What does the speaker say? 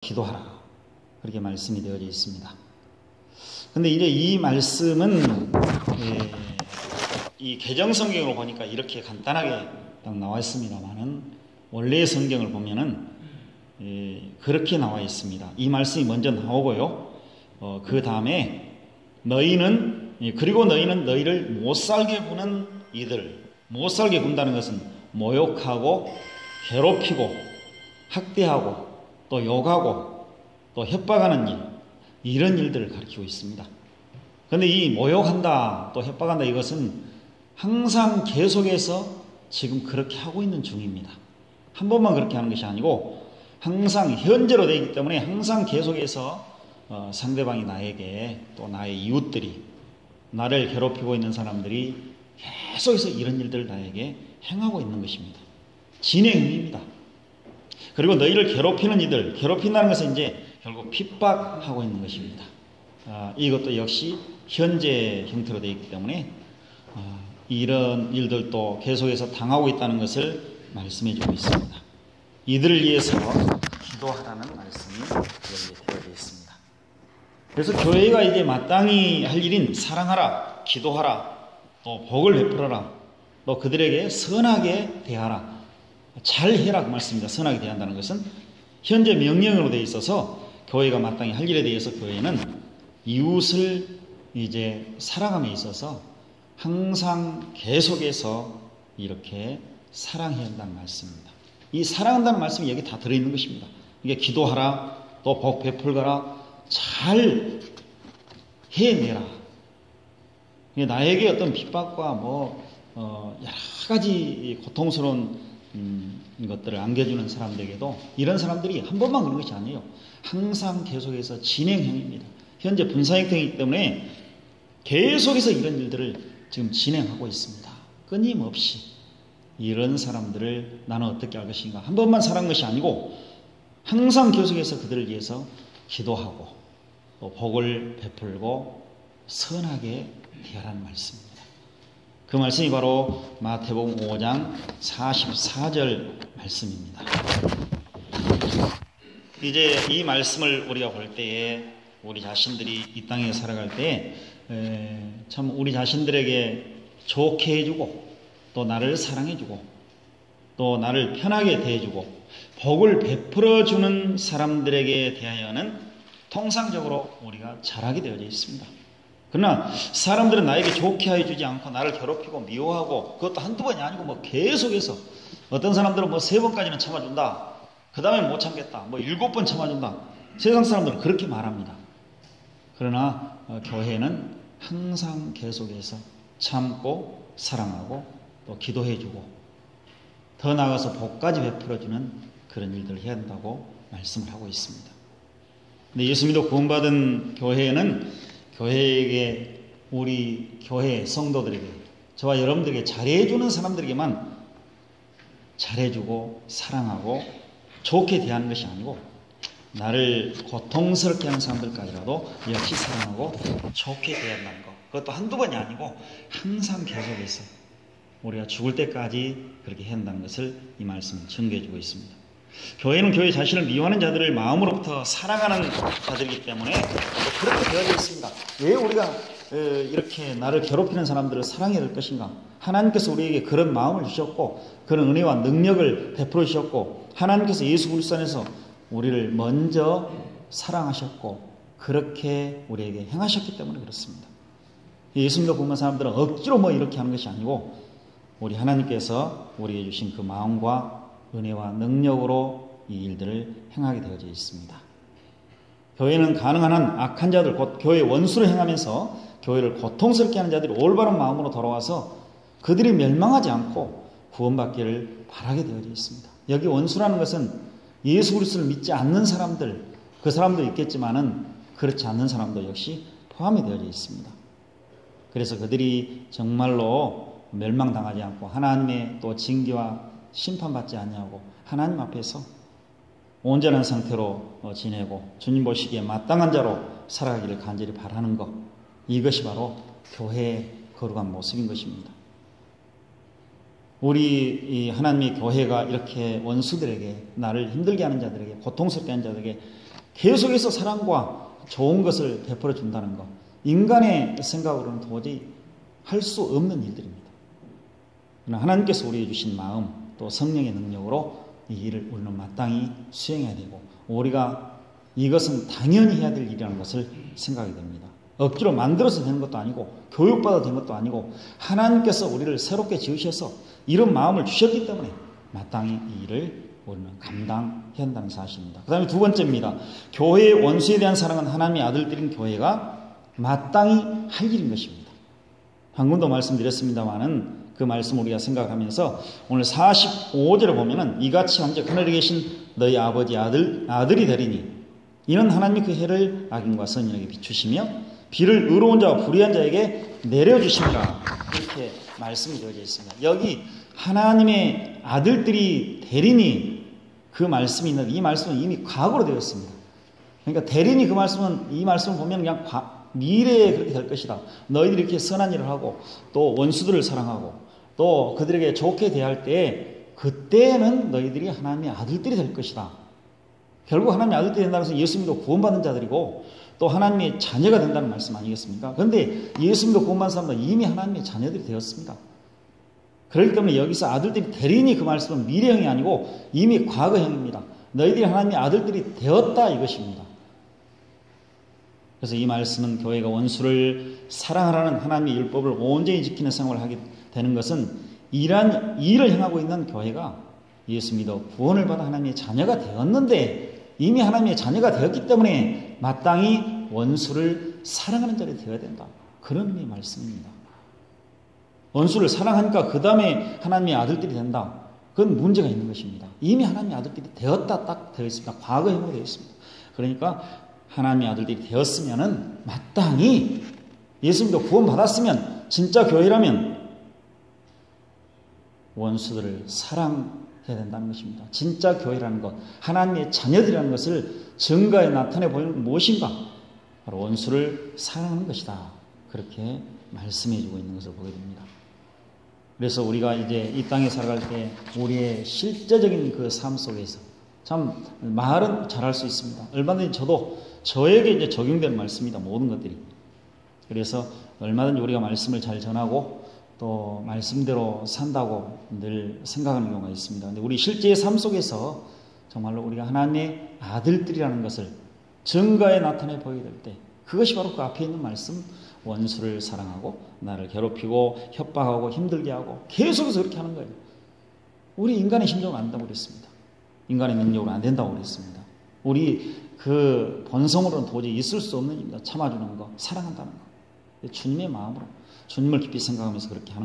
기도하라. 그렇게 말씀이 되어져 있습니다. 근데 이제 이 말씀은 이 개정 성경으로 보니까 이렇게 간단하게 딱 나와 있습니다만은 원래의 성경을 보면은 그렇게 나와 있습니다. 이 말씀이 먼저 나오고요. 그 다음에 그리고 너희는 너희를 못살게 구는 이들, 못살게 군다는 것은 모욕하고 괴롭히고 학대하고 또 욕하고 또 협박하는 일, 이런 일들을 가르치고 있습니다. 그런데 이 모욕한다 또 협박한다 이것은 항상 계속해서 지금 그렇게 하고 있는 중입니다. 한 번만 그렇게 하는 것이 아니고 항상 현재로 되기 때문에 항상 계속해서 상대방이 나에게 또 나의 이웃들이 나를 괴롭히고 있는 사람들이 계속해서 이런 일들을 나에게 행하고 있는 것입니다. 진행입니다. 그리고 너희를 괴롭히는 이들, 괴롭힌다는 것은 이제 결국 핍박하고 있는 것입니다. 이것도 역시 현재 형태로 되어 있기 때문에 이런 일들도 계속해서 당하고 있다는 것을 말씀해 주고 있습니다. 이들을 위해서 기도하라는 말씀이 되어져 있습니다. 그래서 교회가 이제 마땅히 할 일인 사랑하라, 기도하라, 또 복을 베풀어라, 또 그들에게 선하게 대하라. 잘 해라 그 말씀입니다. 선하게 대한다는 것은 현재 명령으로 되어 있어서 교회가 마땅히 할 일에 대해서 교회는 이웃을 이제 사랑함에 있어서 항상 계속해서 이렇게 사랑해야 한다는 말씀입니다. 이 사랑한다는 말씀이 여기 다 들어있는 것입니다. 이게 기도하라, 또 복 베풀거라, 잘 해내라. 나에게 어떤 핍박과 여러 가지 고통스러운 것들을 안겨주는 사람들에게도 이런 사람들이 한 번만 그런 것이 아니에요. 항상 계속해서 진행형입니다. 현재 분사형태이기 때문에 계속해서 이런 일들을 지금 진행하고 있습니다. 끊임없이 이런 사람들을 나는 어떻게 할 것인가. 한 번만 사랑한 것이 아니고 항상 계속해서 그들을 위해서 기도하고 또 복을 베풀고 선하게 대하라는 말씀입니다. 그 말씀이 바로 마태복음 5장 44절 말씀입니다. 이제 이 말씀을 우리가 볼 때에 우리 자신들이 이 땅에 살아갈 때에 참 우리 자신들에게 좋게 해주고 또 나를 사랑해주고 또 나를 편하게 대해주고 복을 베풀어주는 사람들에게 대하여는 통상적으로 우리가 잘하게 되어져 있습니다. 그러나 사람들은 나에게 좋게 해주지 않고 나를 괴롭히고 미워하고 그것도 한두 번이 아니고 계속해서 어떤 사람들은 3번까지는 참아준다. 그 다음에 못 참겠다. 7번 참아준다. 세상 사람들은 그렇게 말합니다. 그러나 교회는 항상 계속해서 참고 사랑하고 또 기도해주고 더 나아가서 복까지 베풀어주는 그런 일들을 해야 한다고 말씀을 하고 있습니다. 근데 예수 믿어 구원받은 교회는 교회에게 우리 교회 성도들에게 저와 여러분들에게 잘해주는 사람들에게만 잘해주고 사랑하고 좋게 대하는 것이 아니고 나를 고통스럽게 하는 사람들까지라도 역시 사랑하고 좋게 대한다는 것. 그것도 한두 번이 아니고 항상 계속해서 우리가 죽을 때까지 그렇게 해야 한다는 것을 이 말씀은 증거해 주고 있습니다. 교회는 교회 자신을 미워하는 자들을 마음으로부터 사랑하는 자들이기 때문에 그렇게 되어져 있습니다. 왜 우리가 이렇게 나를 괴롭히는 사람들을 사랑해야 될 것인가? 하나님께서 우리에게 그런 마음을 주셨고 그런 은혜와 능력을 베풀어 주셨고 하나님께서 예수 그리스도 안에서 우리를 먼저 사랑하셨고 그렇게 우리에게 행하셨기 때문에 그렇습니다. 예수 믿어 보는 사람들은 억지로 이렇게 하는 것이 아니고 우리 하나님께서 우리에게 주신 그 마음과 은혜와 능력으로 이 일들을 행하게 되어져 있습니다. 교회는 가능한 한 악한 자들, 곧 교회 원수를 행하면서 교회를 고통스럽게 하는 자들이 올바른 마음으로 돌아와서 그들이 멸망하지 않고 구원받기를 바라게 되어져 있습니다. 여기 원수라는 것은 예수 그리스도를 믿지 않는 사람들, 그 사람도 있겠지만은 그렇지 않는 사람도 역시 포함이 되어져 있습니다. 그래서 그들이 정말로 멸망당하지 않고 하나님의 또 징계와 심판받지 않냐고 하나님 앞에서 온전한 상태로 지내고 주님 보시기에 마땅한 자로 살아가기를 간절히 바라는 것, 이것이 바로 교회의 거룩한 모습인 것입니다. 우리 이 하나님의 교회가 이렇게 원수들에게, 나를 힘들게 하는 자들에게, 고통스럽게 하는 자들에게 계속해서 사랑과 좋은 것을 베풀어 준다는 것, 인간의 생각으로는 도저히 할 수 없는 일들입니다. 그러나 하나님께서 우리에게 주신 마음, 또 성령의 능력으로 이 일을 우리는 마땅히 수행해야 되고, 우리가 이것은 당연히 해야 될 일이라는 것을 생각이 됩니다. 억지로 만들어서 되는 것도 아니고 교육받아 된 것도 아니고, 하나님께서 우리를 새롭게 지으셔서 이런 마음을 주셨기 때문에 마땅히 이 일을 우리는 감당해야 한다는 사실입니다. 그 다음에 두 번째입니다. 교회의 원수에 대한 사랑은 하나님의 아들들인 교회가 마땅히 할 일인 것입니다. 방금도 말씀드렸습니다마는 그 말씀 우리가 생각하면서 오늘 45절을 보면은 이같이 한즉 하늘에 계신 너희 아버지 아들이 되리니 이는 하나님이 그 해를 악인과 선인에게 비추시며 비를 의로운 자와 불의한 자에게 내려주시니라, 이렇게 말씀이 되어져 있습니다. 여기 하나님의 아들들이 되리니 그 말씀이 있는데, 이 말씀은 이미 과거로 되어 있습니다. 그러니까 되리니 그 말씀은, 이 말씀을 보면 그냥 미래에 그렇게 될 것이다. 너희들이 이렇게 선한 일을 하고 또 원수들을 사랑하고 또 그들에게 좋게 대할 때 그때는 너희들이 하나님의 아들들이 될 것이다. 결국 하나님의 아들들이 된다는 것은 예수 믿고 구원받은 자들이고 또 하나님의 자녀가 된다는 말씀 아니겠습니까? 그런데 예수 믿고 구원받은 사람들은 이미 하나님의 자녀들이 되었습니다. 그렇기 때문에 여기서 아들들이 되리니 그 말씀은 미래형이 아니고 이미 과거형입니다. 너희들이 하나님의 아들들이 되었다, 이것입니다. 그래서 이 말씀은 교회가 원수를 사랑하라는 하나님의 율법을 온전히 지키는 생활을 하게 되는 것은 이러한 일을 행하고 있는 교회가 예수 믿어 구원을 받아 하나님의 자녀가 되었는데, 이미 하나님의 자녀가 되었기 때문에 마땅히 원수를 사랑하는 자리 되어야 된다, 그런 의미의 말씀입니다. 원수를 사랑하니까 그 다음에 하나님의 아들들이 된다, 그건 문제가 있는 것입니다. 이미 하나님의 아들들이 되었다 딱 되어 있습니다. 과거형으로 되어 있습니다. 그러니까 하나님의 아들들이 되었으면은 마땅히 예수 믿어 구원받았으면 진짜 교회라면 원수들을 사랑해야 된다는 것입니다. 진짜 교회라는 것, 하나님의 자녀들이라는 것을 증거에 나타내 보이는 무엇인가? 바로 원수를 사랑하는 것이다, 그렇게 말씀해 주고 있는 것을 보게 됩니다. 그래서 우리가 이제 이 땅에 살아갈 때 우리의 실제적인 그 삶 속에서 참 말은 잘할 수 있습니다. 얼마든지 저에게 이제 적용되는 말씀입니다, 모든 것들이. 그래서 얼마든지 우리가 말씀을 잘 전하고 또 말씀대로 산다고 늘 생각하는 경우가 있습니다. 근데 우리 실제의 삶 속에서 정말로 우리가 하나님의 아들들이라는 것을 증거에 나타내 보이게 될 때, 그것이 바로 그 앞에 있는 말씀, 원수를 사랑하고 나를 괴롭히고 협박하고 힘들게 하고 계속해서 그렇게 하는 거예요. 우리 인간의 심정을 안 된다고 그랬습니다. 인간의 능력으로 안 된다고 그랬습니다. 우리 그 본성으로는 도저히 있을 수 없는 일입니다. 참아주는 거, 사랑한다는 거. 주님의 마음으로, 주님을 깊이 생각하면서 그렇게 하는